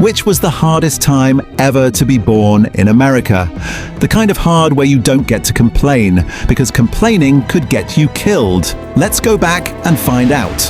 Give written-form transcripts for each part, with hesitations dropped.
Which was the hardest time ever to be born in America? The kind of hard where you don't get to complain, because complaining could get you killed. Let's go back and find out.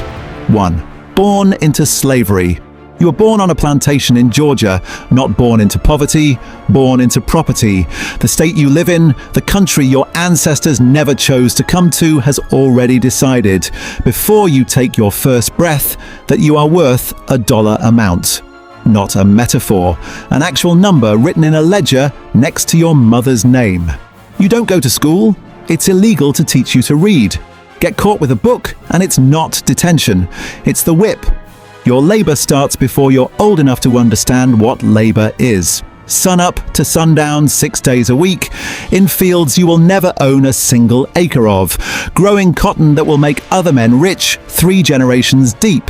1. Born into slavery. You were born on a plantation in Georgia, not born into poverty, born into property. The state you live in, the country your ancestors never chose to come to, has already decided, before you take your first breath, that you are worth a dollar amount. Not a metaphor, an actual number written in a ledger next to your mother's name. You don't go to school. It's illegal to teach you to read. Get caught with a book, and it's not detention. It's the whip. Your labor starts before you're old enough to understand what labor is. Sun up to sundown 6 days a week, in fields you will never own a single acre of, growing cotton that will make other men rich 3 generations deep.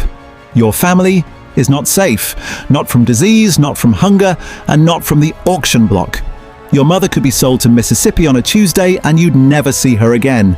Your family is not safe, not from disease, not from hunger, and not from the auction block. Your mother could be sold to Mississippi on a Tuesday and you'd never see her again.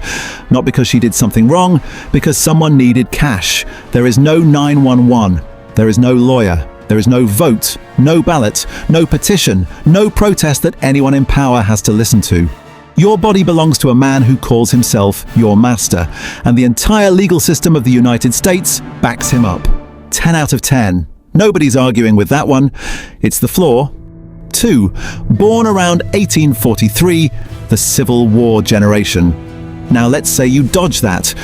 Not because she did something wrong, because someone needed cash. There is no 911. There is no lawyer. There is no vote, no ballot, no petition, no protest that anyone in power has to listen to. Your body belongs to a man who calls himself your master, and the entire legal system of the United States backs him up. 10 out of 10. Nobody's arguing with that one. It's the floor. 2. Born around 1843, the Civil War generation. Now let's say you dodge that.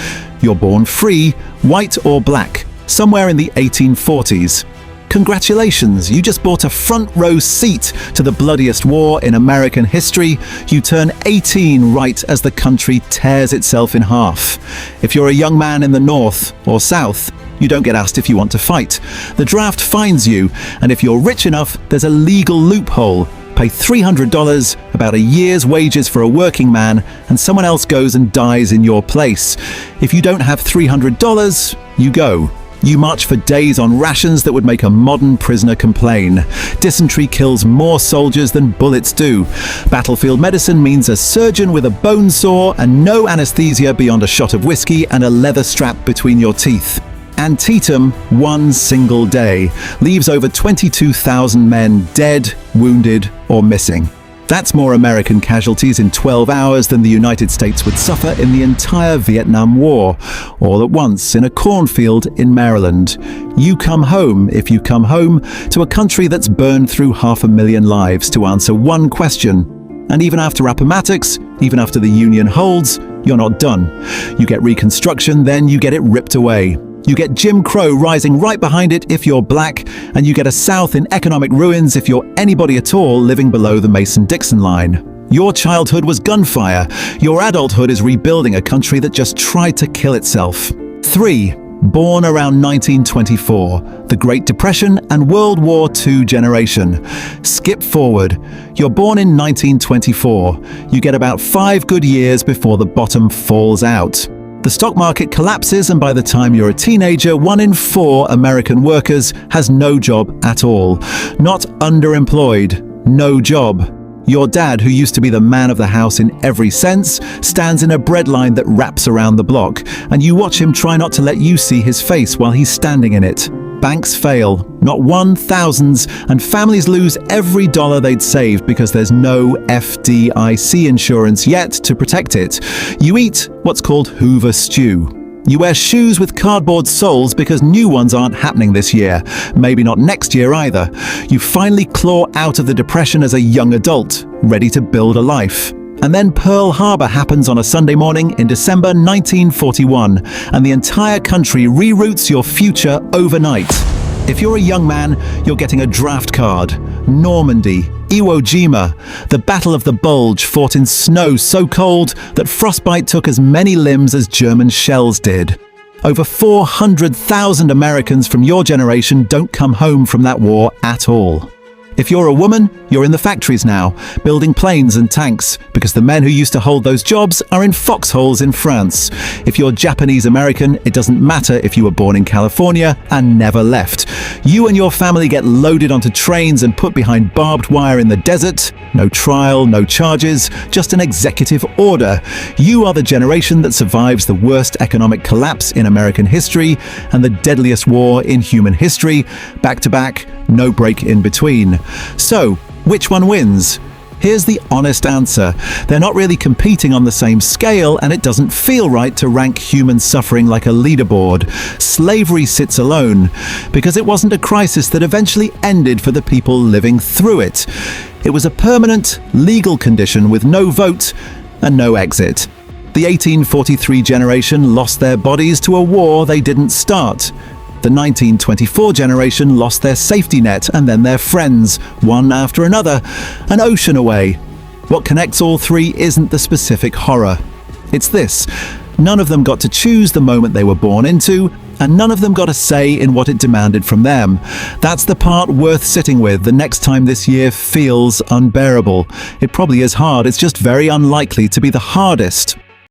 You're born free, white or black, somewhere in the 1840s. Congratulations, you just bought a front row seat to the bloodiest war in American history. You turn 18 right as the country tears itself in half. If you're a young man in the North or South, you don't get asked if you want to fight. The draft finds you, and if you're rich enough, there's a legal loophole. Pay $300, about a year's wages for a working man, and someone else goes and dies in your place. If you don't have $300, you go. You march for days on rations that would make a modern prisoner complain. Dysentery kills more soldiers than bullets do. Battlefield medicine means a surgeon with a bone saw and no anesthesia beyond a shot of whiskey and a leather strap between your teeth. Antietam, one single day, leaves over 22,000 men dead, wounded, or missing. That's more American casualties in 12 hours than the United States would suffer in the entire Vietnam War, all at once in a cornfield in Maryland. You come home, if you come home, to a country that's burned through 500,000 lives to answer one question. And even after Appomattox, even after the Union holds, you're not done. You get Reconstruction, then you get it ripped away. You get Jim Crow rising right behind it if you're black, and you get a South in economic ruins if you're anybody at all living below the Mason-Dixon line. Your childhood was gunfire. Your adulthood is rebuilding a country that just tried to kill itself. 3. Born around 1924, the Great Depression and World War II generation. Skip forward. You're born in 1924. You get about 5 good years before the bottom falls out. The stock market collapses, and by the time you're a teenager, 1 in 4 American workers has no job at all. Not underemployed, no job. Your dad, who used to be the man of the house in every sense, stands in a bread line that wraps around the block, and you watch him try not to let you see his face while he's standing in it. Banks fail, not one, thousands, and families lose every dollar they'd saved because there's no FDIC insurance yet to protect it. You eat what's called Hoover stew. You wear shoes with cardboard soles because new ones aren't happening this year, maybe not next year either. You finally claw out of the depression as a young adult, ready to build a life. And then Pearl Harbor happens on a Sunday morning in December 1941, and the entire country reroutes your future overnight. If you're a young man, you're getting a draft card. Normandy, Iwo Jima, the Battle of the Bulge fought in snow so cold that frostbite took as many limbs as German shells did. Over 400,000 Americans from your generation don't come home from that war at all. If you're a woman, you're in the factories now, building planes and tanks, because the men who used to hold those jobs are in foxholes in France. If you're Japanese American, it doesn't matter if you were born in California and never left. You and your family get loaded onto trains and put behind barbed wire in the desert. No trial, no charges, just an executive order. You are the generation that survives the worst economic collapse in American history and the deadliest war in human history, back to back, no break in between. So, which one wins? Here's the honest answer. They're not really competing on the same scale, and it doesn't feel right to rank human suffering like a leaderboard. Slavery sits alone, because it wasn't a crisis that eventually ended for the people living through it. It was a permanent, legal condition with no vote and no exit. The 1843 generation lost their bodies to a war they didn't start. The 1924 generation lost their safety net and then their friends, one after another, an ocean away. What connects all three isn't the specific horror. It's this: none of them got to choose the moment they were born into, and none of them got a say in what it demanded from them. That's the part worth sitting with the next time this year feels unbearable. It probably is hard, it's just very unlikely to be the hardest.